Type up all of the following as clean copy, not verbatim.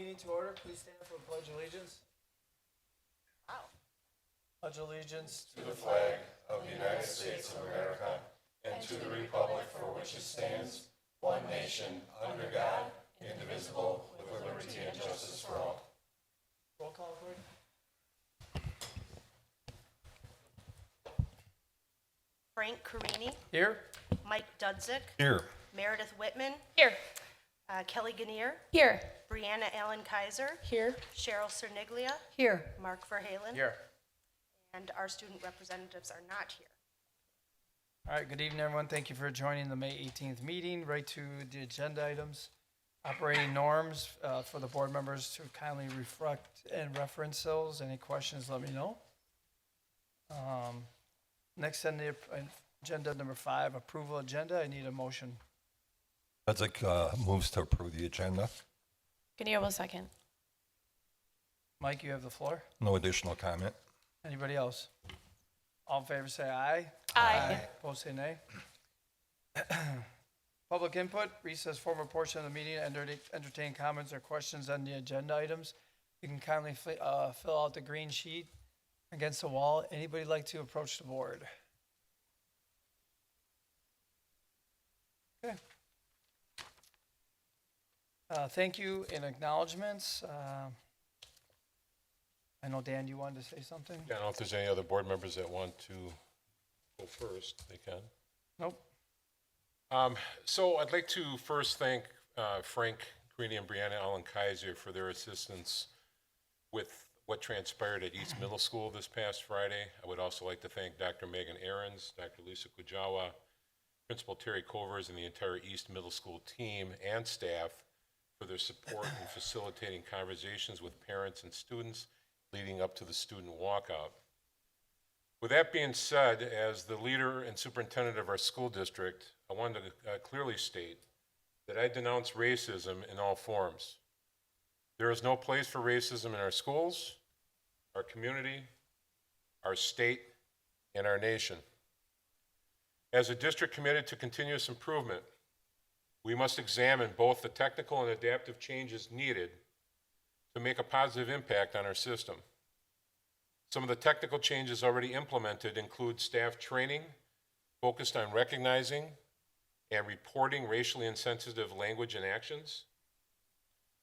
meeting to order. Please stand for the Pledge of Allegiance. Wow. Pledge allegiance to the flag of the United States of America and to the republic for which it stands, one nation, under God, indivisible, with liberty and justice for all. roll call, please. Frank Carini, Here. Mike Dudzik, Here. Meredith Whitman, Here. Kelly Gannier, Here. Brianna Allen Kaiser, Here. Cheryl Cerniglia, Here. Mark Verhalen, Here. and our student representatives are not here. All right, good evening, everyone. Thank you for joining the May 18th meeting. Right to the agenda items. Operating norms for the board members to kindly reflect and reference those. Any questions, let me know. Next on the agenda, number 5, approval agenda. I need a motion. Dudzik moves to approve the agenda. Gannier will second. Mike, you have the floor. No additional comment. Anybody else? All in favor say aye. Aye. Opposed say nay. Public input, recess formal portion of the meeting, entertain comments or questions on the agenda items. You can kindly fill out the green sheet against the wall. Anybody like to approach the board? Okay. Thank you and acknowledgements. I know, Dan, you wanted to say something? Yeah, I don't know if there's any other board members that want to go first, they can. Nope. So I'd like to first thank Frank Carini and Brianna Allen Kaiser for their assistance with what transpired at East Middle School this past Friday. I would also like to thank Dr. Megan Ahrens, Dr. Lisa Kujawa, Principal Terry Covers, and the entire East Middle School team and staff for their support in facilitating conversations with parents and students leading up to the student walkout. With that being said, as the leader and superintendent of our school district, I wanted to clearly state that I denounce racism in all forms. There is no place for racism in our schools, our community, our state, and our nation. As a district committed to continuous improvement, we must examine both the technical and adaptive changes needed to make a positive impact on our system. Some of the technical changes already implemented include staff training focused on recognizing and reporting racially insensitive language and actions.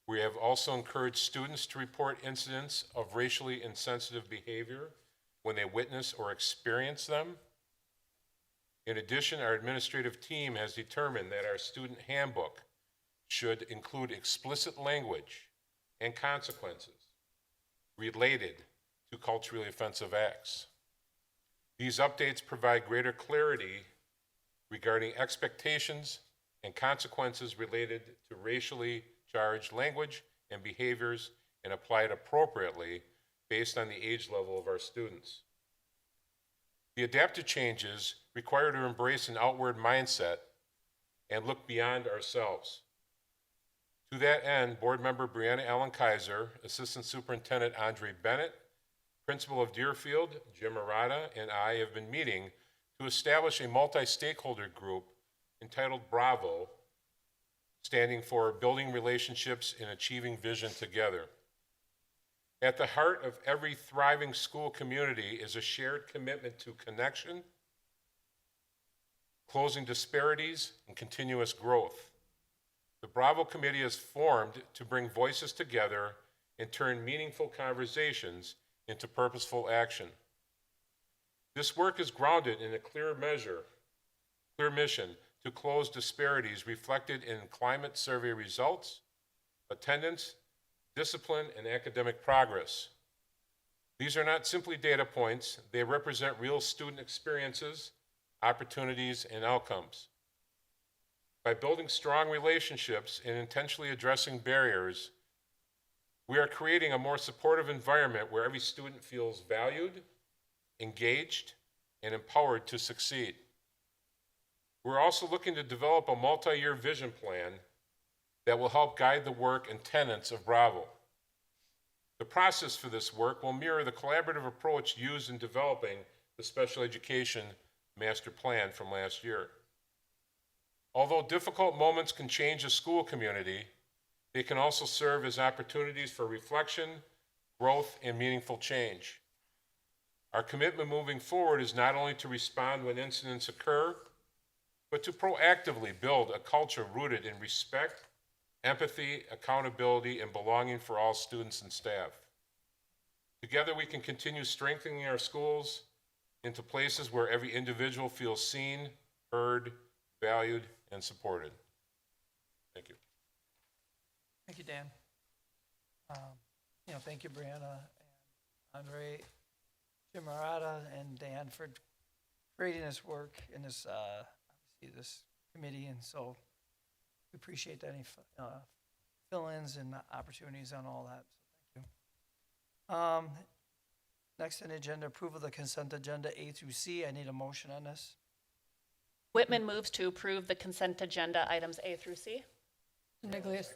We have also encouraged students to report incidents of racially insensitive behavior when they witness or experience them. In addition, our administrative team has determined that our student handbook should include explicit language and consequences related to culturally offensive acts. These updates provide greater clarity regarding expectations and consequences related to racially charged language and behaviors and applied appropriately based on the age level of our students. The adaptive changes require to embrace an outward mindset and look beyond ourselves. To that end, Board Member Brianna Allen Kaiser, Assistant Superintendent Andre Bennett, Principal of Deerfield, Jim Arata, and I have been meeting to establish a multi-stakeholder group entitled BRAVO, standing for Building Relationships and Achieving Vision Together. At the heart of every thriving school community is a shared commitment to connection, closing disparities, and continuous growth. The BRAVO Committee is formed to bring voices together and turn meaningful conversations into purposeful action. This work is grounded in a clear mission to close disparities reflected in climate survey results, attendance, discipline, and academic progress. These are not simply data points, they represent real student experiences, opportunities, and outcomes. By building strong relationships and intentionally addressing barriers, we are creating a more supportive environment where every student feels valued, engaged, and empowered to succeed. We're also looking to develop a multi-year vision plan that will help guide the work and tenets of BRAVO. The process for this work will mirror the collaborative approach used in developing the special education master plan from last year. Although difficult moments can change a school community, They can also serve as opportunities for reflection, growth, and meaningful change. Our commitment moving forward is not only to respond when incidents occur, but to proactively build a culture rooted in respect, empathy, accountability, and belonging for all students and staff. Together, we can continue strengthening our schools into places where every individual feels seen, heard, valued, and supported. Thank you. Thank you, Dan. Thank you, Brianna, and Andre, Jim Marata, and Dan for creating this work in this, obviously, this committee, and so we appreciate any fill-ins and opportunities on all that, so thank you. Next on the agenda, approval of the consent agenda A through C. I need a motion on this. Whitman moves to approve the consent agenda items A through C. Nicholas.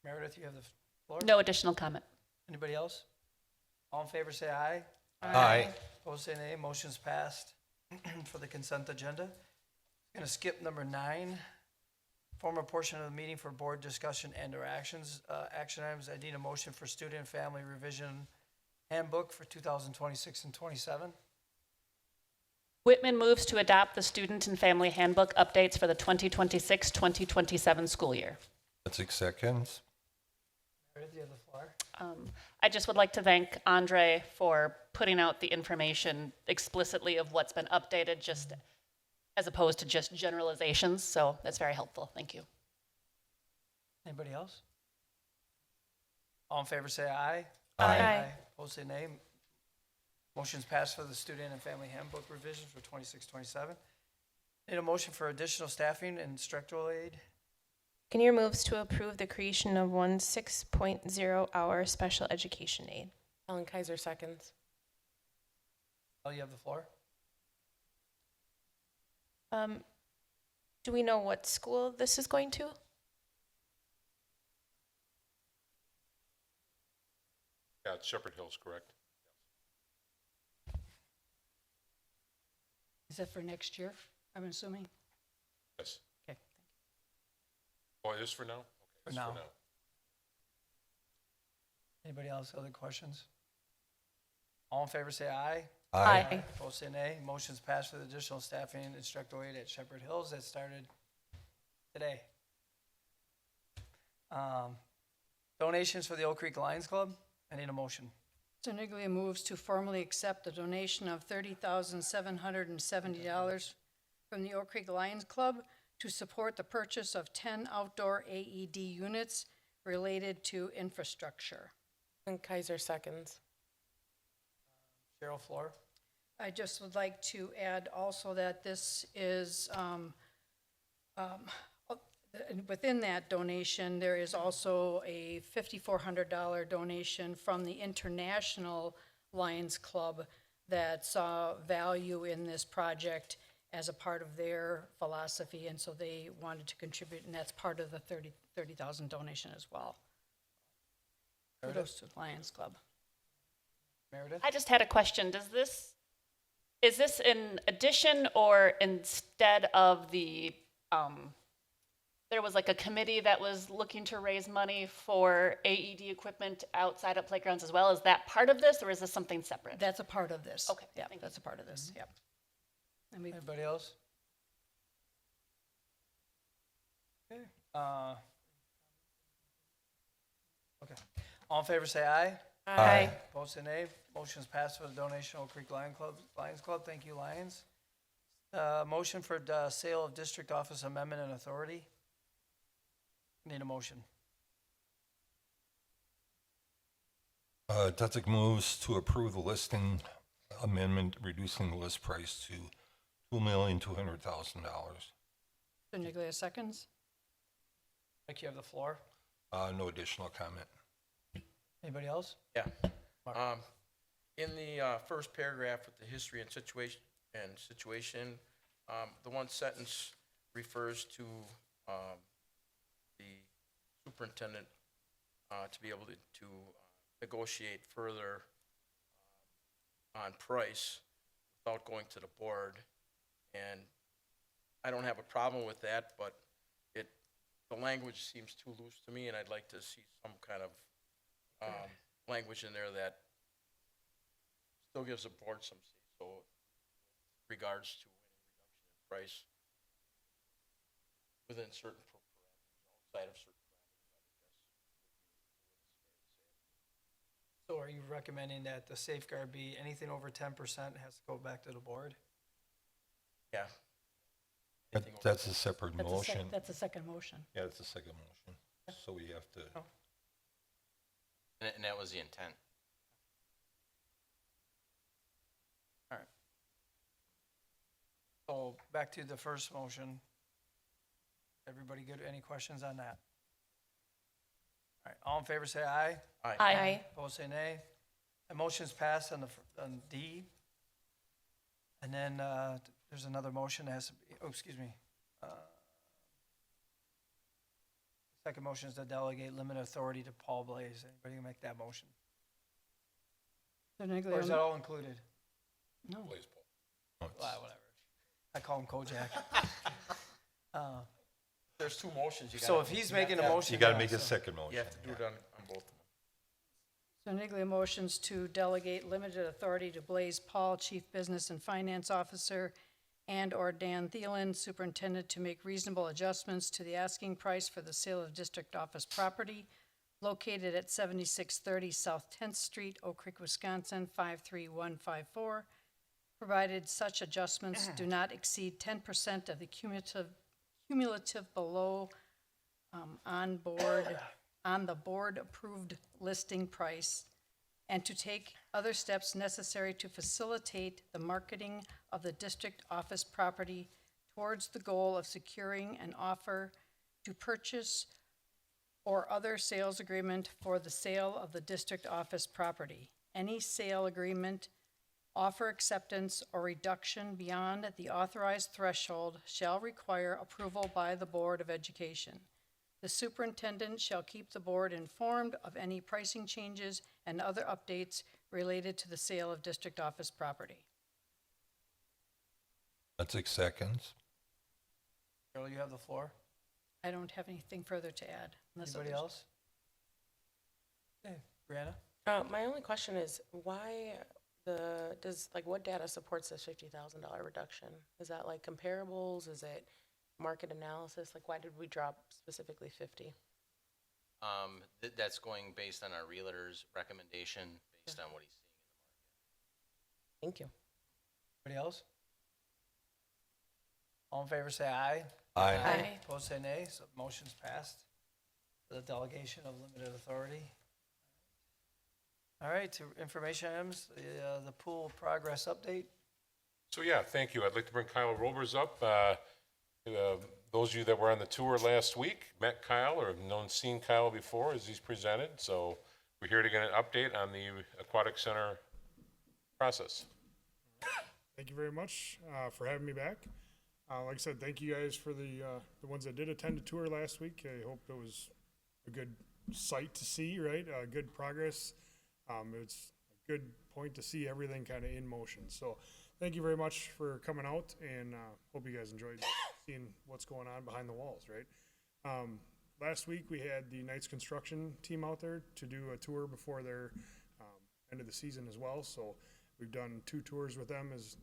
Meredith, you have the floor. No additional comment. Anybody else? All in favor, say aye. Aye. Opposed, say nay. Motion's passed for the consent agenda. Gonna skip number 9. Former portion of the meeting for board discussion and/or actions. Action items, I need a motion for student and family revision handbook for 2026 and 27. Whitman moves to adopt the student and family handbook updates for the 2026-2027 school year. That's 6 seconds. Meredith, you have the floor. I just would like to thank Andre for putting out the information explicitly of what's been updated, just as opposed to just generalizations. So that's very helpful. Thank you. Anybody else? All in favor, say aye. Aye. Opposed, say nay. Motion's passed for the student and family handbook revision for 26-27. Need a motion for additional staffing and instructional aid. Kinnear moves to approve the creation of one 6.0-hour special education aide. Ellen Kaiser seconds. Oh, you have the floor. Do we know what school this is going to? Yeah, it's Shepherd Hills, correct? Is that for next year, I'm assuming? Yes. Okay. Oh, it is for now? Okay, For it's now. Anybody else, other questions? All in favor, say aye. Aye. Opposed, say nay. Motion's passed for the additional staffing and instructor aid at Shepherd Hills that started today. Donations for the Oak Creek Lions Club. I need a motion. Soniglia moves to formally accept the donation of $30,770 from the Oak Creek Lions Club to support the purchase of 10 outdoor AED units related to infrastructure. Ellen Kaiser seconds. Cheryl Floor. I just would like to add also that this is, within that donation, there is also a $5,400 donation from the International Lions Club that saw value in this project as a part of their philosophy, and so they wanted to contribute, and that's part of the $30,000 donation as well. Kudos to the Lions Club. Meredith. I just had a question. Is this in addition or instead of the, there was like a committee that was looking to raise money for AED equipment outside of playgrounds as well? Is that part of this, or is this something separate? That's a part of this. Okay, Yeah, thank you. that's a part of this, yep. And we Anybody else? Okay. Okay. All in favor, say aye. Aye. Opposed, say nay. Motion's passed for the donation Oak Creek Lions Club. Thank you, Lions. Motion for the sale of district office amendment and authority. Need a motion. Tutsick moves to approve the listing amendment, reducing the list price to $2,200,000. Soniglia seconds. Mike, you have the floor. No additional comment. Anybody else? Yeah. Mark. In the first paragraph with the history and situation, the one sentence refers to the superintendent to be able to negotiate further on price without going to the board. And I don't have a problem with that, but the language seems too loose to me, and I'd like to see some kind of, language in there that still gives the board some say, so regards to any reduction in price within certain parameters, outside of certain parameters, So are you recommending that the safeguard be anything over 10% has to go back to the board? yeah. But Anything over- that's a separate That's motion. That's a second motion. Yeah, it's a second motion. So we have to, And that was the intent. So back to the first motion. Everybody good? Any questions on that? All right, all in favor say aye. Aye. Opposed say nay. The motion's passed on on D. And then there's another motion that has to be, oh, excuse me. Second motion is to delegate limited authority to Paul Blaze. Anybody make that motion? Or is that all included? No. Please, Paul. no, it's- Whatever. I call him Kojak. There's two motions. You So gotta- if he's you have making to a have- motion. you gotta yeah, make a so- second motion. You have to do it on both of them. So Neglia motions to delegate limited authority to Blaze Paul, Chief Business and Finance Officer, and/or Dan Thielen, Superintendent, to make reasonable adjustments to the asking price for the sale of district office property located at 7630 South 10th Street, Oak Creek, Wisconsin, 53154, provided such adjustments do not exceed 10% of the cumulative below on the board approved listing price, and to take other steps necessary to facilitate the marketing of the district office property towards the goal of securing an offer to purchase or other sales agreement for the sale of the district office property. Any sale agreement, offer acceptance, or reduction beyond the authorized threshold shall require approval by the Board of Education. The superintendent shall keep the board informed of any pricing changes and other updates related to the sale of district office property. That's 6 seconds. Carol, you have the floor. I don't have anything further to add. unless Anybody others- else? Okay, Brianna? My only question is, why what data supports this $50,000 reduction? Is that like comparables? Is it market analysis? Like, why did we drop specifically 50? That's going based on our realtor's recommendation, based on what he's seeing in the market. Thank you. Anybody else? All in favor say aye. Aye. Opposed say nay, so motion's passed. The delegation of limited authority. All right, to information items, the pool progress update. So yeah, thank you. I'd like to bring Kyle Robers up. Those of you that were on the tour last week met Kyle or have seen Kyle before as he's presented. So we're here to get an update on the aquatic center process. Thank you very much for having me back. Like I said, thank you guys for the ones that did attend the tour last week. I hope it was a good sight to see, right? Good progress. It's a good point to see everything kind of in motion. So thank you very much for coming out, and hope you guys enjoyed seeing what's going on behind the walls, right? Last week we had the Knights construction team out there to do a tour before their end of the season as well. So we've done 2 tours with them. As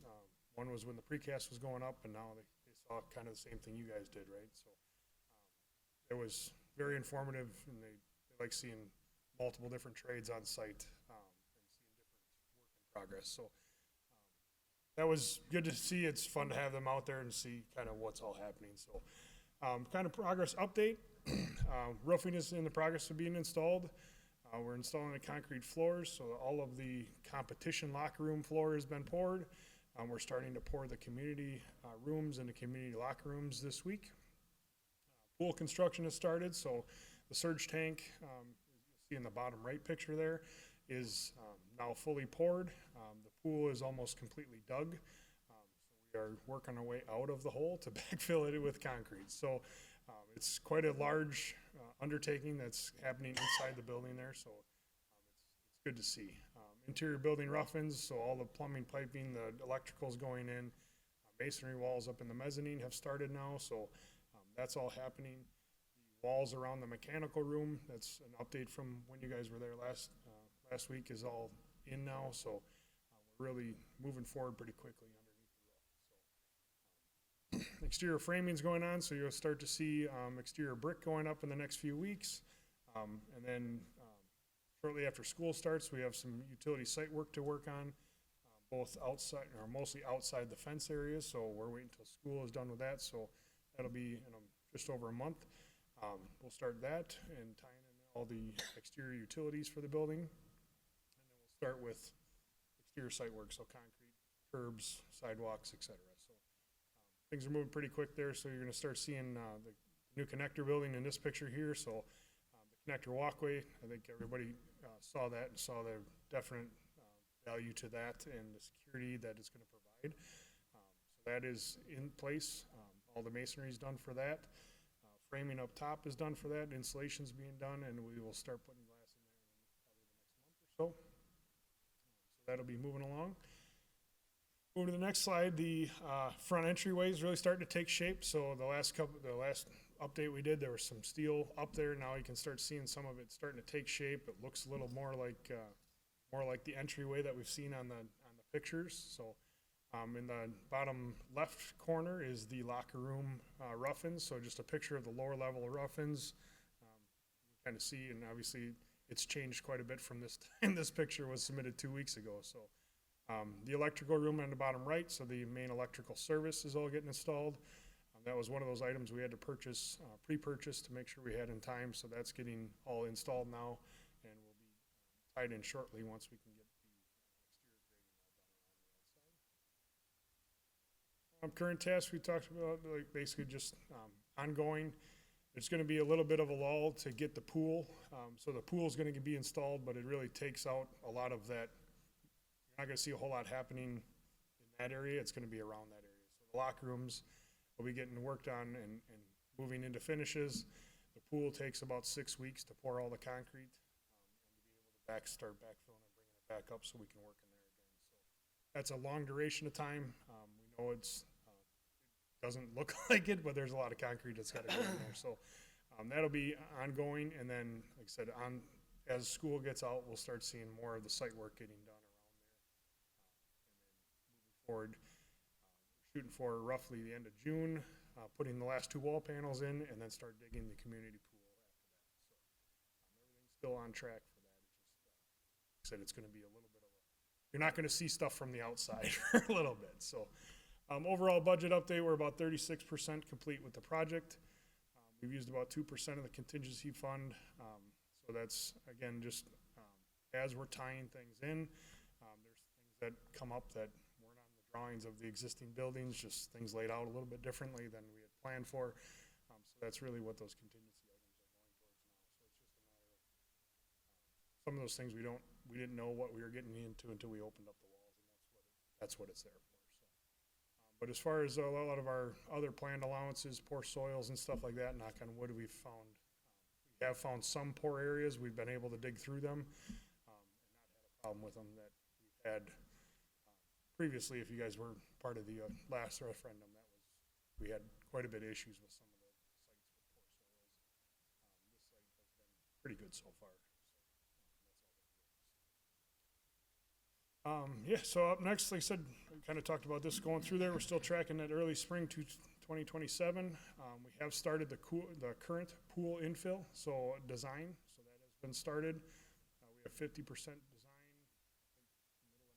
one was when the precast was going up, and now they saw kind of the same thing you guys did, right? So it was very informative, and they like seeing multiple different trades on site and seeing different work in progress. So that was good to see. It's fun to have them out there and see kind of what's all happening. So kind of progress update. Roofing is in the progress of being installed. We're installing the concrete floors, so all of the competition locker room floor has been poured. We're starting to pour the community rooms and the community locker rooms this week. Pool construction has started, so the surge tank, you'll see in the bottom right picture there, is now fully poured. The pool is almost completely dug. So we are working our way out of the hole to backfill it with concrete. So it's quite a large undertaking that's happening inside the building there, so it's good to see. Interior building rough-ins, so all the plumbing, piping, the electrical's going in. Masonry walls up in the mezzanine have started now, so that's all happening. The walls around the mechanical room, that's an update from when you guys were there last week, is all in now, so we're really moving forward pretty quickly underneath the roof. So, exterior framing's going on, so you'll start to see exterior brick going up in the next few weeks. And then shortly after school starts, we have some utility site work to work on, both outside, or mostly outside the fence areas, so we're waiting until school is done with that, so that'll be in just over a month. We'll start that and tying in all the exterior utilities for the building. And then we'll start with exterior site work, so concrete, curbs, sidewalks, et cetera. So things are moving pretty quick there, so you're gonna start seeing the new connector building in this picture here. So the connector walkway, I think everybody saw that and saw the definite value to that and the security that it's gonna provide. So that is in place. All the masonry is done for that. Framing up top is done for that. Insulation's being done, and we will start putting glass in there in probably the next month or so. So that'll be moving along. Over to the next slide, the front entryway is really starting to take shape. So the last update we did, there was some steel up there. Now you can start seeing some of it starting to take shape. It looks a little more like the entryway that we've seen on the pictures. So in the bottom left corner is the locker room rough-ins. So just a picture of the lower level rough-ins. You can kind of see, and obviously it's changed quite a bit from this time. This picture was submitted 2 weeks ago. So the electrical room on the bottom right, so the main electrical service is all getting installed. That was one of those items we had to purchase, pre-purchase to make sure we had in time. So that's getting all installed now, and will be tied in shortly once we can get the exterior grading all done around the outside. Current tasks we talked about, like basically just ongoing. There's going to be a little bit of a lull to get the pool. So the pool is going to be installed, but it really takes out a lot of that. You're not going to see a whole lot happening in that area. It's going to be around that area. So the locker rooms will be getting worked on and moving into finishes. The pool takes about 6 weeks to pour all the concrete and to be able to start backfilling and bringing it back up so we can work in there again. So that's a long duration of time. We know it doesn't look like it, but there's a lot of concrete that's got to go in there. So that'll be ongoing. And then, like I said, as school gets out, we'll start seeing more of the site work getting done around there. And then moving forward, shooting for roughly the end of June, putting the last 2 wall panels in, and then start digging the community pool after that. So everything's still on track for that. It's just, like I said, it's going to be a little bit of you're not going to see stuff from the outside for a little bit. So overall budget update, we're about 36% complete with the project. We've used about 2% of the contingency fund. So that's, again, just as we're tying things in, there's things that come up that weren't on the drawings of the existing buildings, just things laid out a little bit differently than we had planned for. So that's really what those contingency items are going towards now. So it's just a matter of some of those things we didn't know what we were getting into until we opened up the walls, and that's what it's there for. So, but as far as a lot of our other planned allowances, poor soils and stuff like that, knock on wood, we have found some poor areas. We've been able to dig through them, and not had a problem with them that we've had previously. If you guys were part of the last referendum, we had quite a bit of issues with some of the sites with poor soils. This site has been pretty good so far. So up next, like I said, we kind of talked about this going through there. We're still tracking that early spring to 2027. We have started the current pool infill, so design. So that has been started. We have 50% design, middle of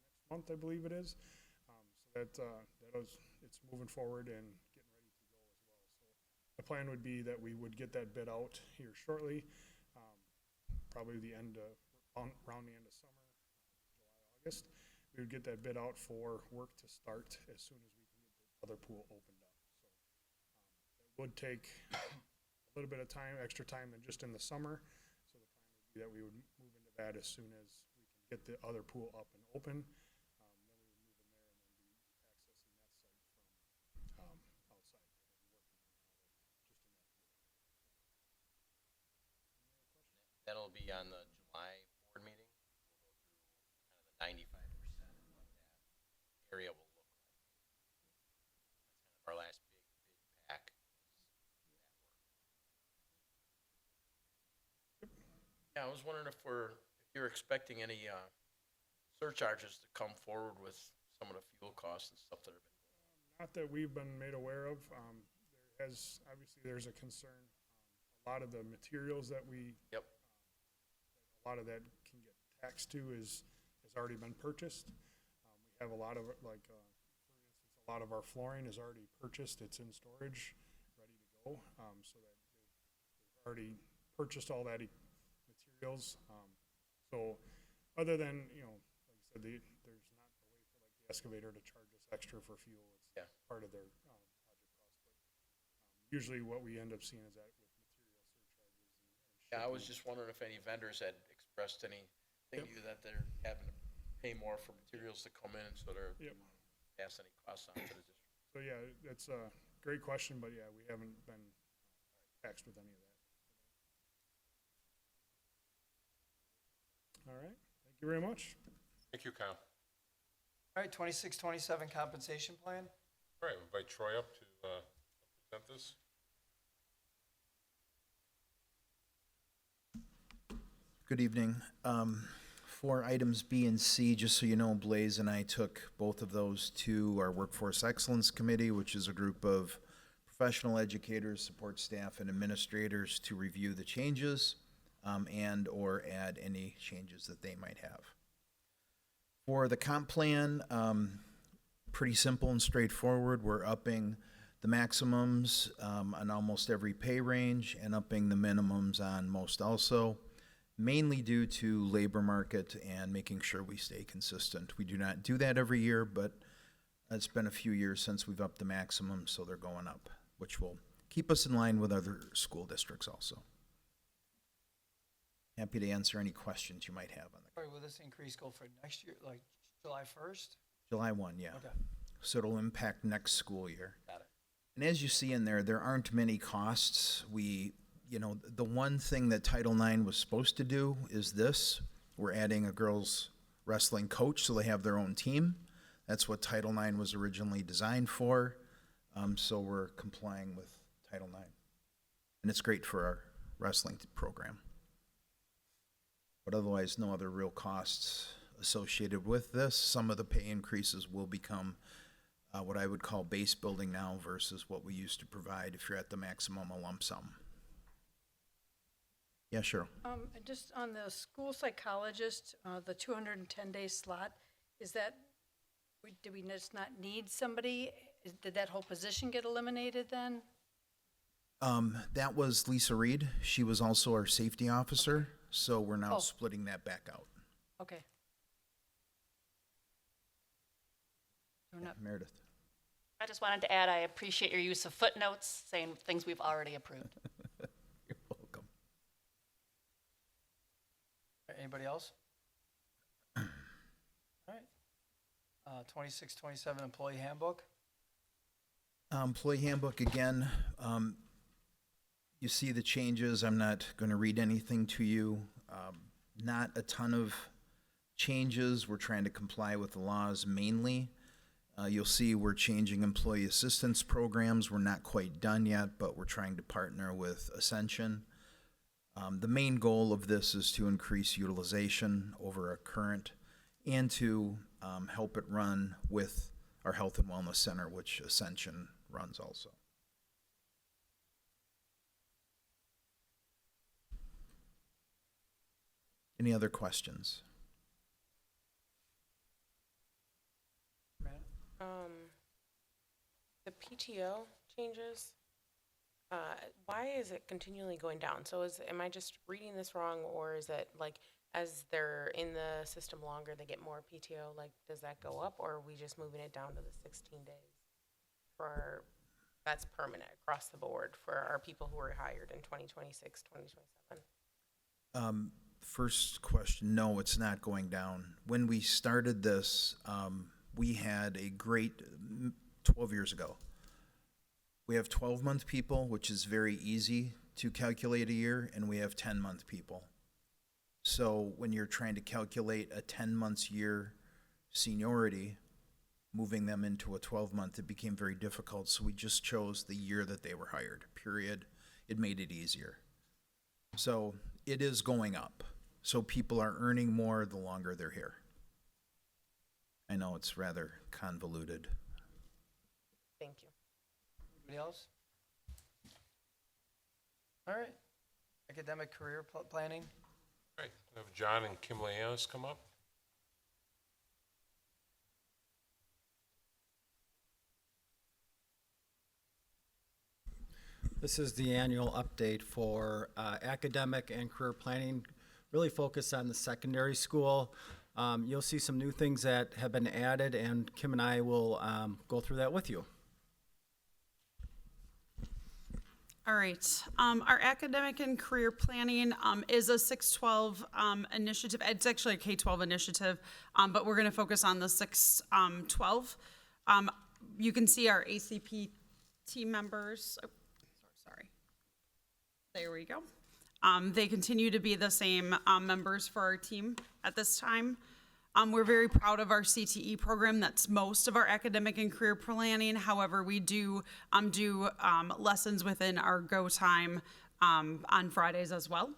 next month, I believe it is. So it's moving forward and getting ready to go as well. So the plan would be that we would get that bid out here shortly, probably around the end of summer. August, we would get that bid out for work to start as soon as we can get the other pool opened up. So it would take a little bit of time, extra time than just in the summer. So the plan would be that we would move into that as soon as we can get the other pool up and open. Then we would move in there and then be accessing that site from outside and working just in that pool. That'll be on the July board meeting. We'll go through kind of the 95% of what that area will look like. That's kind of our last big pack. Yeah, I was wondering if you're expecting any, surcharges to come forward with some of the fuel costs and stuff that have been. Not that we've been made aware of. Obviously, there's a concern. A lot of the materials that Yep. a lot of that can get taxed to has already been purchased. We have a lot of it, like, for instance, a lot of our flooring is already purchased. It's in storage, ready to go. So that they've already purchased all that materials. So other than, like I said, there's not a way for like the excavator to charge us extra for fuel. It's Yeah. part of their project cost. But usually what we end up seeing is that with material surcharges. Yeah, I was just wondering if any vendors had expressed anything to you that they're having to pay more for materials to come in, so they're Yep. pass any costs on to the district. So yeah, that's a great question, but yeah, we haven't been taxed with any of that. All right, thank you very much. Thank you, Kyle. All right, 26-27 compensation plan. All right, invite Troy up to present this. Good evening. For items B and C, just so you know, Blaze and I took both of those to our Workforce Excellence Committee, which is a group of professional educators, support staff, and administrators to review the changes and/or add any changes that they might have. For the comp plan, pretty simple and straightforward. We're upping the maximums on almost every pay range and upping the minimums on most also, mainly due to labor market and making sure we stay consistent. We do not do that every year, but it's been a few years since we've upped the maximum, so they're going up, which will keep us in line with other school districts also. Happy to answer any questions you might have on the All right, will this increase go for next year, like July 1st? July 1, yeah. Okay. So it'll impact next school year. Got it. And as you see in there aren't many costs. The one thing that Title IX was supposed to do is this. We're adding a girls wrestling coach so they have their own team. That's what Title IX was originally designed for. So we're complying with Title IX. And it's great for our wrestling program. But otherwise, no other real costs associated with this. Some of the pay increases will become what I would call base building now versus what we used to provide if you're at the maximum a lump sum. Yeah, sure. Just on the school psychologist, the 210-day slot, did we just not need somebody? Did that whole position get eliminated then? That was Lisa Reed. She was also our safety officer, so we're now Oh. splitting that back out. Okay. We're not- Meredith. I just wanted to add, I appreciate your use of footnotes saying things we've already approved. You're welcome. All right, anybody else? All right. 26-27 employee handbook. Employee handbook again. You see the changes. I'm not going to read anything to you. Not a ton of changes. We're trying to comply with the laws mainly. You'll see we're changing employee assistance programs. We're not quite done yet, but we're trying to partner with Ascension. The main goal of this is to increase utilization over our current and to help it run with our Health and Wellness Center, which Ascension runs also. Any other questions? The PTO changes, why is it continually going down? So am I just reading this wrong, or is it like, as they're in the system longer, they get more PTO, like, does that go up, or are we just moving it down to the 16 days? That's permanent across the board for our people who were hired in 2026, 2027? First question, no, it's not going down. When we started this, we had a great 12 years ago. We have 12-month people, which is very easy to calculate a year, and we have 10-month people. So when you're trying to calculate a 10-month year seniority, moving them into a 12-month, it became very difficult. So we just chose the year that they were hired, period. It made it easier. So it is going up. So people are earning more the longer they're here. I know it's rather convoluted. Thank you. Anybody else? All right. Academic career planning. All right, we have John and Kim Leanos come up. This is the annual update for academic and career planning, really focused on the secondary school. You'll see some new things that have been added, and Kim and I will go through that with you. All right. Our academic and career planning is a 612 initiative. It's actually a K-12 initiative, but we're going to focus on the 612. You can see our ACP team members. Oh, sorry. There we go. They continue to be the same members for our team at this time. We're very proud of our CTE program. That's most of our academic and career planning. However, we do lessons within our Go Time on Fridays as well.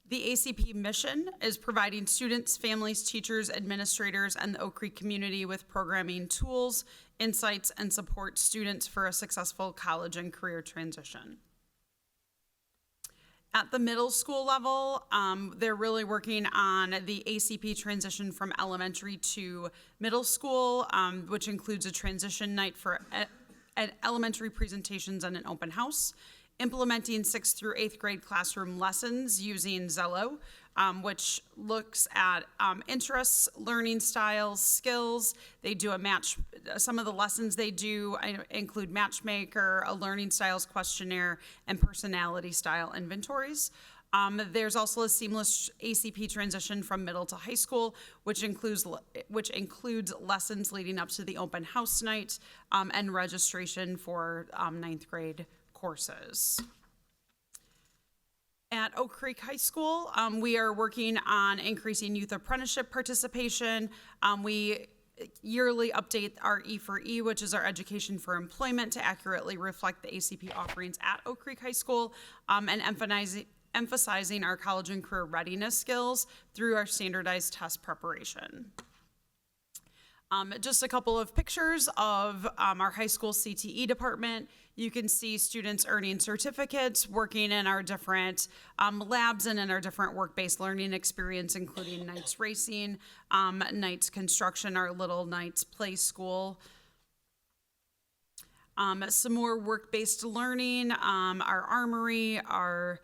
The ACP mission is providing students, families, teachers, administrators, and the Oak Creek community with programming tools, insights, and support students for a successful college and career transition. At the middle school level, they're really working on the ACP transition from elementary to middle school, which includes a transition night for elementary presentations and an open house, implementing 6th through 8th grade classroom lessons using Zello, which looks at interests, learning styles, skills. They do some of the lessons they do include Matchmaker, a learning styles questionnaire, and personality style inventories. There's also a seamless ACP transition from middle to high school, which includes lessons leading up to the open house night and registration for 9th grade courses. At Oak Creek High School, we are working on increasing youth apprenticeship participation. We yearly update our E4E, which is our education for employment, to accurately reflect the ACP offerings at Oak Creek High School, and emphasizing our college and career readiness skills through our standardized test preparation. Just a couple of pictures of our high school CTE department. You can see students earning certificates, working in our different labs and in our different work-based learning experience, including Knights Racing, Knights Construction, our Little Knights Play School. Some more work-based learning, our Armory, our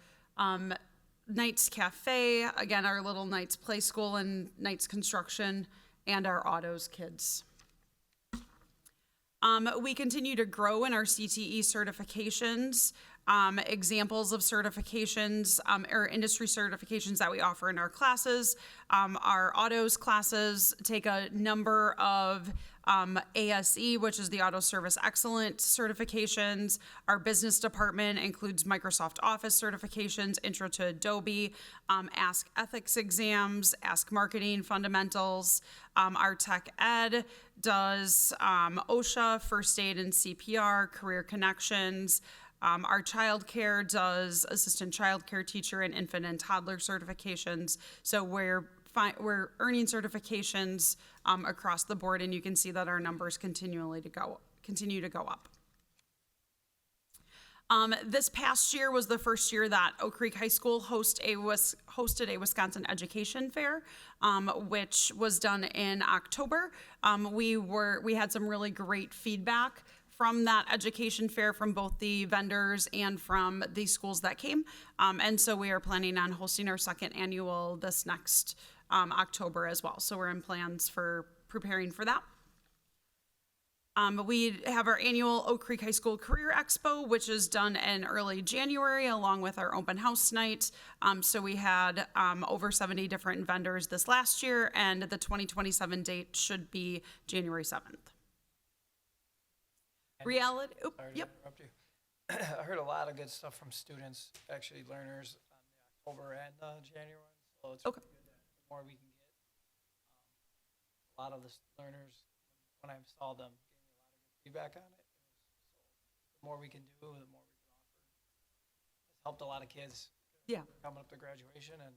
Knights Cafe, again, our Little Knights Play School and Knights Construction, and our Autos kids. We continue to grow in our CTE certifications. Examples of certifications or industry certifications that we offer in our classes. Our autos classes take a number of ASE, which is the Auto Service Excellence certifications. Our business department includes Microsoft Office certifications, Intro to Adobe, Ask Ethics exams, Ask Marketing Fundamentals. Our Tech Ed does OSHA, First Aid and CPR, Career Connections. Our child care does assistant child care teacher and infant and toddler certifications. So we're earning certifications across the board, and you can see that our numbers continue to go up. This past year was the first year that Oak Creek High School hosted a Wisconsin Education Fair, which was done in October. We had some really great feedback from that education fair from both the vendors and from the schools that came. And so we are planning on hosting our second annual this next October as well. So we're in plans for preparing for that. We have our annual Oak Creek High School Career Expo, which is done in early January along with our open house night. So we had over 70 different vendors this last year, and the 2027 date should be January 7th. Reality, Sorry to interrupt you. I heard a lot of good stuff from students, actually learners, on the October and January one. So it's Okay. really good. The more we can get, a lot of the learners, when I saw them, gave me a lot of good feedback on it. So the more we can do, the more we can offer. It's helped a lot of kids Yeah. coming up to graduation and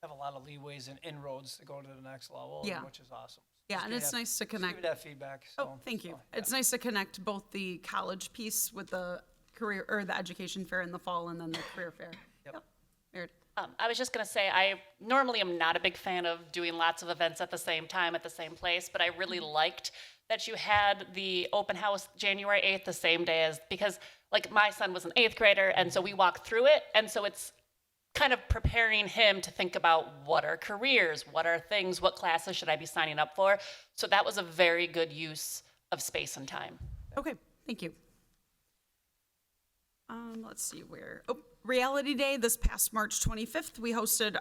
have a lot of leeways and inroads to go to the next level, Yeah. which is awesome. Yeah, Just and getting it's that- nice to just give connect. me that feedback. Oh, thank you. yeah. It's nice to connect both the college piece with the career, or the education fair in the fall, and then the career fair. Yep. Meredith. I was just going to say, I normally am not a big fan of doing lots of events at the same time at the same place, but I really liked that you had the open house January 8th the same day as, because like my son was an 8th grader, and so we walked through it, and so it's kind of preparing him to think about what are careers, what are things, what classes should I be signing up for. So that was a very good use of space and time. Okay, thank you. Let's see where, Reality Day, this past March 25th, we hosted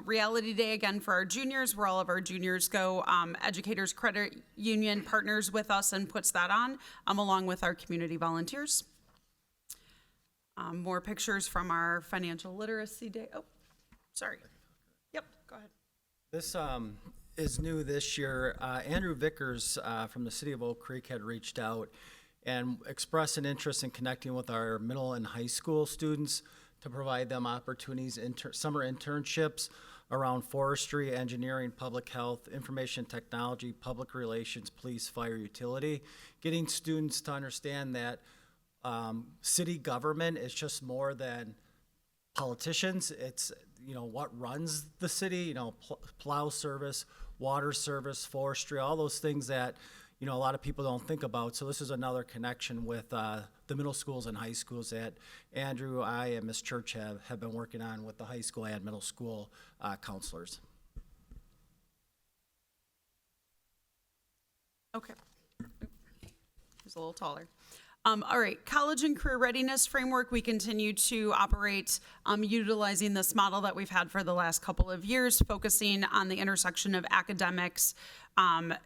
Reality Day again for our juniors, where all of our juniors go. Educators Credit Union partners with us and puts that on, along with our community volunteers. More pictures from our Financial Literacy Day. Oh, sorry. Yep, go ahead. This is new this year. Andrew Vickers from the city of Oak Creek had reached out and expressed an interest in connecting with our middle and high school students to provide them opportunities, summer internships around forestry, engineering, public health, information technology, public relations, police, fire, utility, getting students to understand that city government is just more than politicians. It's, what runs the city, plow service, water service, forestry, all those things that, a lot of people don't think about. So this is another connection with the middle schools and high schools that Andrew, I, and Ms. Church have been working on with the high school and middle school counselors. Okay. He's a little taller. All right, college and career readiness framework, we continue to operate utilizing this model that we've had for the last couple of years, focusing on the intersection of academics,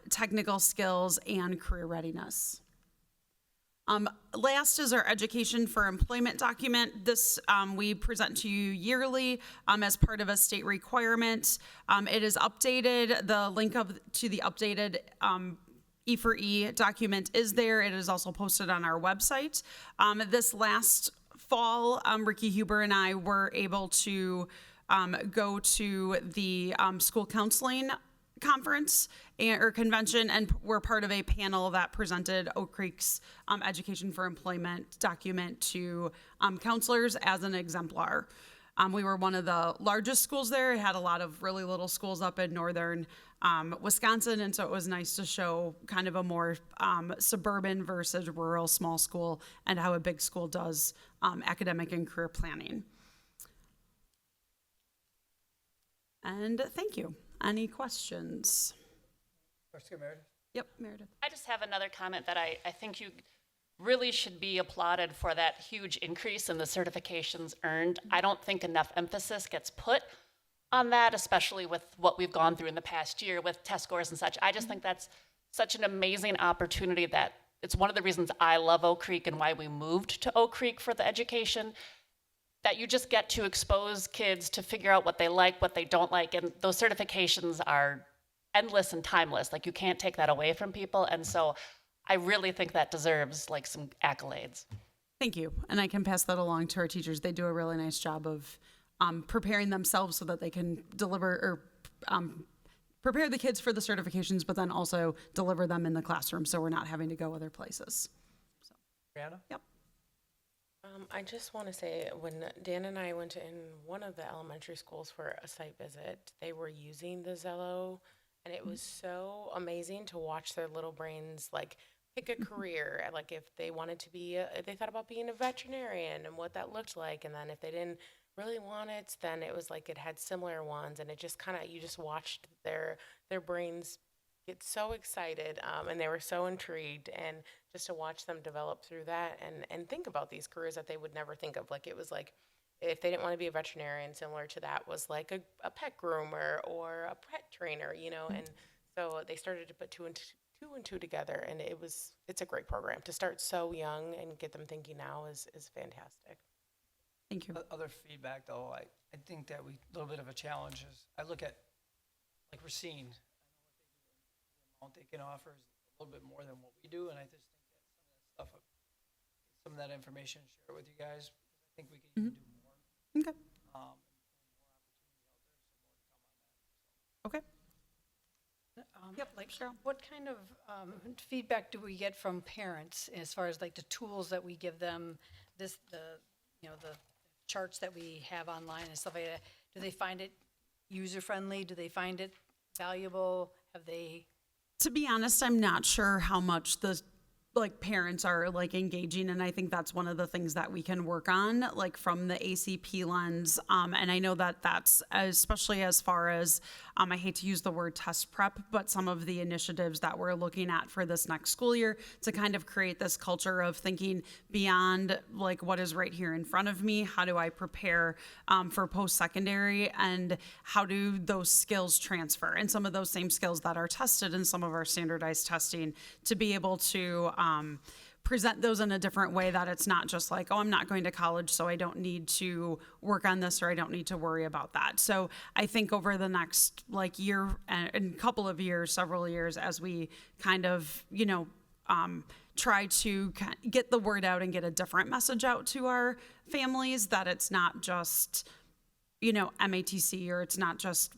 technical skills, and career readiness. Last is our education for employment document. This we present to you yearly as part of a state requirement. It is updated. The link to the updated E4E document is there. It is also posted on our website. This last fall, Ricky Huber and I were able to go to the school counseling conference or convention, and we're part of a panel that presented Oak Creek's education for employment document to counselors as an exemplar. We were one of the largest schools there. It had a lot of really little schools up in northern Wisconsin, and so it was nice to show kind of a more suburban versus rural small school and how a big school does academic and career planning. And thank you. Any questions? Meredith? Yep, Meredith. I just have another comment that I think you really should be applauded for that huge increase in the certifications earned. I don't think enough emphasis gets put on that, especially with what we've gone through in the past year with test scores and such. I just think that's such an amazing opportunity that it's one of the reasons I love Oak Creek and why we moved to Oak Creek for the education, that you just get to expose kids to figure out what they like, what they don't like, and those certifications are endless and timeless. Like, you can't take that away from people, and so I really think that deserves like some accolades. Thank you. And I can pass that along to our teachers. They do a really nice job of preparing themselves so that they can deliver or prepare the kids for the certifications, but then also deliver them in the classroom so we're not having to go other places. So. Brianna? Yep. I just want to say, when Dan and I went in one of the elementary schools for a site visit, they were using the Zello, and it was so amazing to watch their little brains like pick a career. Like, if they wanted to be, they thought about being a veterinarian and what that looked like, and then if they didn't really want it, then it was like it had similar ones, and it just kind of, you just watched their brains get so excited, and they were so intrigued, and just to watch them develop through that and think about these careers that they would never think of. Like, it was like, if they didn't want to be a veterinarian, similar to that was like a pet groomer or a pet trainer, and so they started to put two and two together, and it's a great program to start so young and get them thinking now is fantastic. Thank you. Other feedback, though, I think that a little bit of a challenge is, I look at, like, Racine, I know what they can offer is a little bit more than what we do, and I just think that some of that information, share it with you guys, because I think we can even do more. Okay. Okay. Yep, like, what kind of feedback do we get from parents as far as like the tools that we give them, the charts that we have online and stuff like that? Do they find it user-friendly? Do they find it valuable? Have they? To be honest, I'm not sure how much the parents are engaging, and I think that's one of the things that we can work on from the ACP lens. And I know that that's especially as far as I hate to use the word test prep, but some of the initiatives that we're looking at for this next school year to kind of create this culture of thinking beyond what is right here in front of me. How do I prepare for post-secondary, and how do those skills transfer, and some of those same skills that are tested in some of our standardized testing, to be able to present those in a different way, that it's not just oh, I'm not going to college, so I don't need to work on this, or I don't need to worry about that. So I think over the next year and couple of years, several years, as we kind of, try to get the word out and get a different message out to our families, that it's not just, MATC, or it's not just,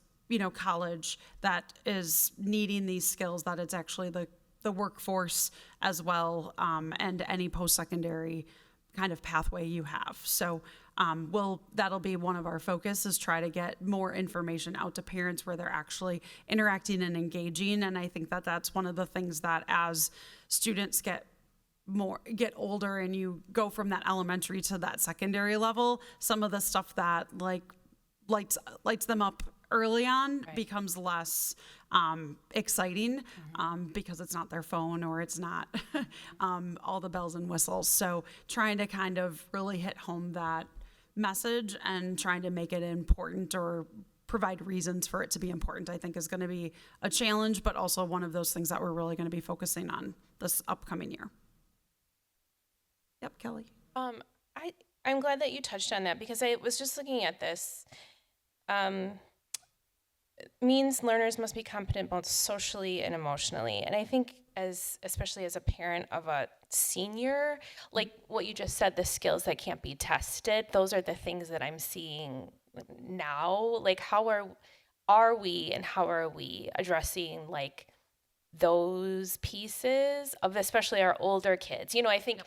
college that is needing these skills, that it's actually the workforce as well, and any post-secondary kind of pathway you have. So that'll be one of our focus, is try to get more information out to parents where they're actually interacting and engaging. And I think that that's one of the things that, as students get older and you go from that elementary to that secondary level, some of the stuff that lights them up early on becomes less exciting, because it's not their phone, or it's not all the bells and whistles. So trying to kind of really hit home that message and trying to make it important, or provide reasons for it to be important, I think is going to be a challenge, but also one of those things that we're really going to be focusing on this upcoming year. Yep, Kelly. I'm glad that you touched on that, because I was just looking at this. Means learners must be competent both socially and emotionally. And I think, especially as a parent of a senior, like what you just said, the skills that can't be tested, those are the things that I'm seeing now. How are we addressing those pieces of, especially our older kids? I think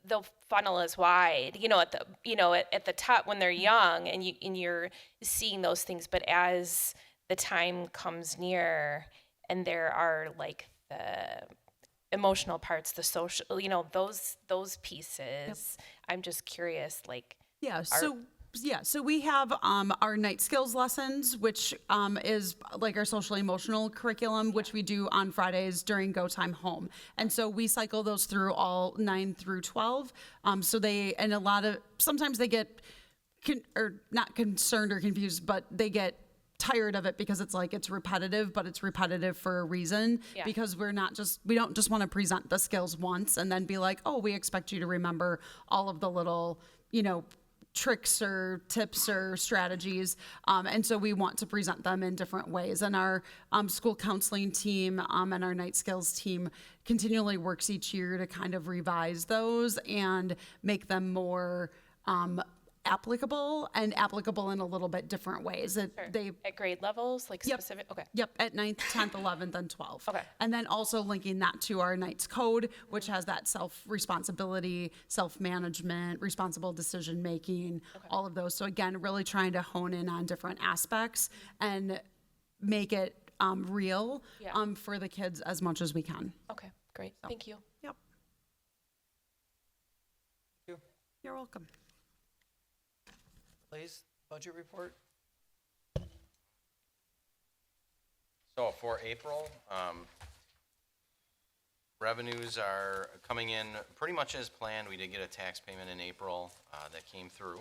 the funnel is wide, at the top when they're young, and you're seeing those things, but as the time comes near and there are the emotional parts, the social, those pieces, yep. I'm just curious, So we have our night skills lessons, which is our social emotional curriculum, which we do on Fridays during Go Time Home. And so we cycle those through all 9 through 12. Sometimes they get, not concerned or confused, but they get tired of it, because it's repetitive, but it's repetitive for a reason, because we don't just want to present the skills once and then be oh, we expect you to remember all of the little, tricks or tips or strategies. And so we want to present them in different ways. And our school counseling team and our night skills team continually works each year to kind of revise those and make them more applicable in a little bit different ways. At grade levels, specific? Okay. Yep, at 9th, 10th, 11th, and 12th. Okay. And then also linking that to our NIGHTS code, which has that self-responsibility, self-management, responsible decision-making, all of those. So again, really trying to hone in on different aspects and make it real for the kids as much as we can. Okay, great. Thank you. Yep. Thank you. You're welcome. Please, budget report. So for April, revenues are coming in pretty much as planned. We did get a tax payment in April that came through.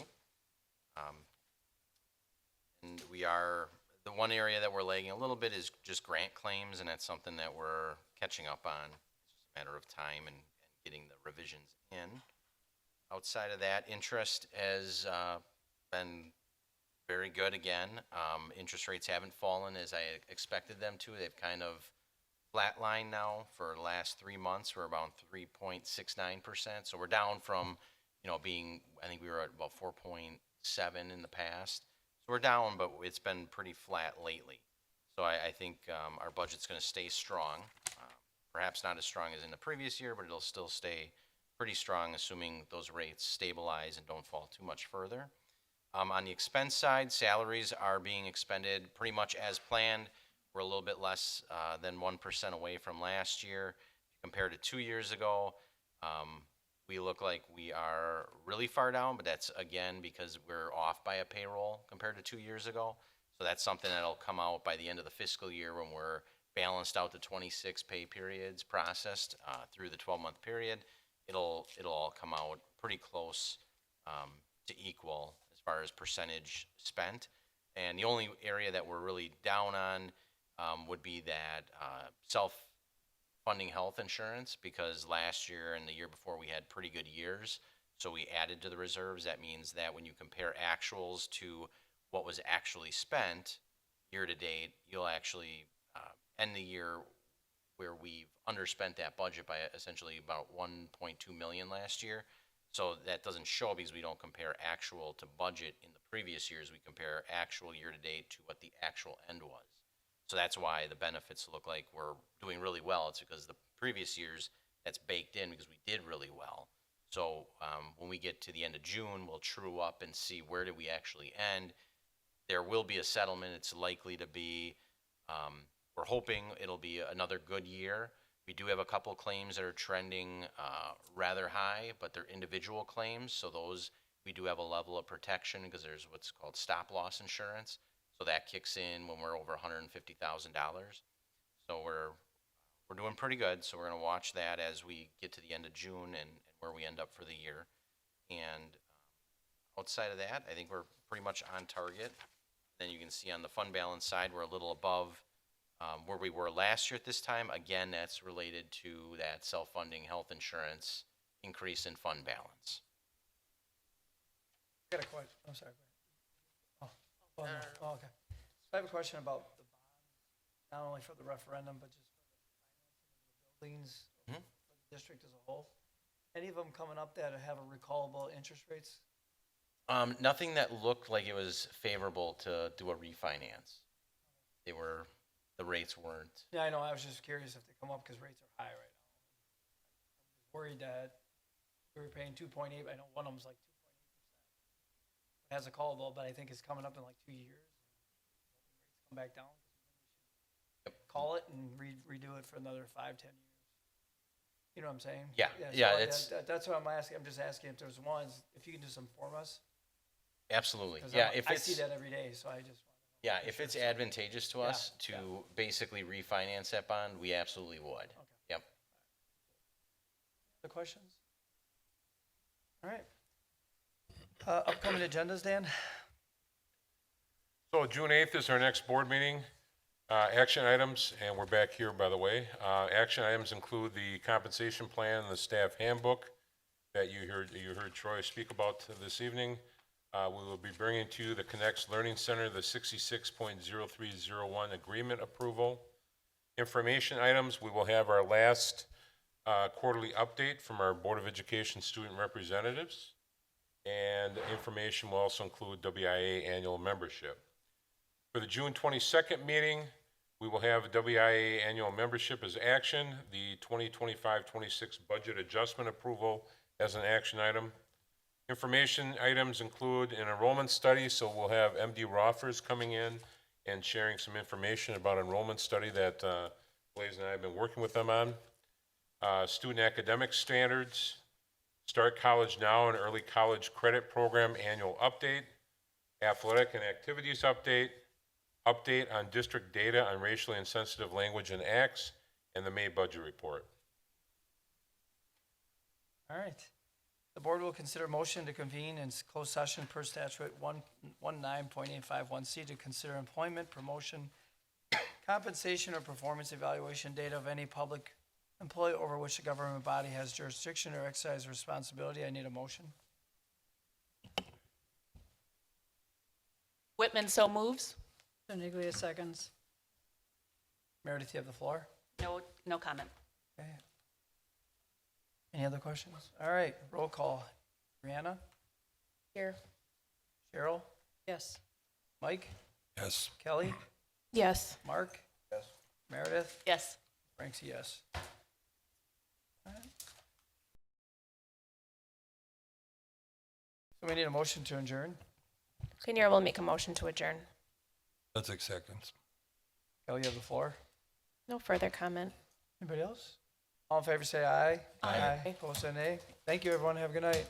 And the one area that we're lagging a little bit is just grant claims, and that's something that we're catching up on. It's just a matter of time and getting the revisions in. Outside of that, interest has been very good again. Interest rates haven't fallen as I expected them to. They've kind of flatlined now for the last 3 months. We're about 3.69%. So we're down from, being, I think we were at about 4.6 7 in the past. So we're down, but it's been pretty flat lately. So I think our budget's going to stay strong. Perhaps not as strong as in the previous year, but it'll still stay pretty strong, assuming those rates stabilize and don't fall too much further. On the expense side, salaries are being expended pretty much as planned. We're a little bit less than 1% away from last year. Compared to 2 years ago, we look like we are really far down, but that's again because we're off by a payroll compared to 2 years ago. So that's something that'll come out by the end of the fiscal year when we're balanced out the 26 pay periods processed through the 12-month period. It'll all come out pretty close to equal as far as percentage spent. And the only area that we're really down on would be that self-funding health insurance, because last year and the year before we had pretty good years. So we added to the reserves. That means that when you compare actuals to what was actually spent year to date, you'll actually end the year where we've underspent that budget by essentially about 1.2 million last year. So that doesn't show because we don't compare actual to budget in the previous years. We compare actual year to date to what the actual end was. So that's why the benefits look like we're doing really well. It's because the previous years that's baked in because we did really well. So when we get to the end of June, we'll true up and see where did we actually end. There will be a settlement. It's likely to be, we're hoping it'll be another good year. We do have a couple claims that are trending rather high, but they're individual claims. So those, we do have a level of protection because there's what's called stop loss insurance. So that kicks in when we're over $150,000. So we're doing pretty good. So we're going to watch that as we get to the end of June and where we end up for the year. And outside of that, I think we're pretty much on target. Then you can see on the fund balance side, we're a little above where we were last year at this time. Again, that's related to that self-funding health insurance increase in fund balance. I got a question. I'm sorry. Oh, okay. So I have a question about the bonds, not only for the referendum, but just for the buildings, for the district as a whole. Any of them coming up that have a recallable interest rates? Nothing that looked like it was favorable to do a refinance. The rates weren't. Yeah, I know. I was just curious if they come up because rates are high right now. I'm just worried that we were paying 2.8. I know one of them's like 2.8%. It has a callable, but I think it's coming up in like 2 years. Rates come back down. Call it and redo it for another 5-10 years. You know what I'm saying? Yeah. So that's what I'm asking. I'm just asking if there's ones, if you can just inform us. Absolutely. 'Cause Yeah. I see that every day, so I just. Yeah, if it's advantageous to us to basically refinance that bond, we absolutely would. Okay. Yep. The questions? All right. Upcoming agendas, Dan? So June 8th is our next board meeting. Action items, and we're back here, by the way. Action items include the compensation plan and the staff handbook that you heard Troy speak about this evening. We will be bringing to you the Connects Learning Center, the 66.0301 agreement approval. Information items, we will have our last quarterly update from our Board of Education student representatives. And information will also include WIA annual membership. For the June 22nd meeting, we will have WIA annual membership as action, the 2025-26 budget adjustment approval as an action item. Information items include an enrollment study, so we'll have MD Roffers coming in and sharing some information about enrollment study that Blaze and I have been working with them on. Student academic standards, Start College Now and Early College Credit Program annual update, athletic and activities update on district data on racially insensitive language and acts, and the May budget report. All right. The board will consider motion to convene in closed session per statute 119.851C to consider employment, promotion, compensation, or performance evaluation data of any public employee over which the government body has jurisdiction or exercise responsibility. I need a motion. Whitman so moves. Deniglia seconds. Meredith, you have the floor. No comment. Okay. Any other questions? All right, roll call. Brianna? Here. Cheryl? Yes. Mike? Yes. Kelly? Yes. Mark? Yes. Meredith? Yes. Frank's a yes. So we need a motion to adjourn. Lanier will make a motion to adjourn. Let's take seconds. Kelly, you have the floor. No further comment. Anybody else? All in favor, say aye. Aye. Opposed, say nay. Thank you, everyone. Have a good night.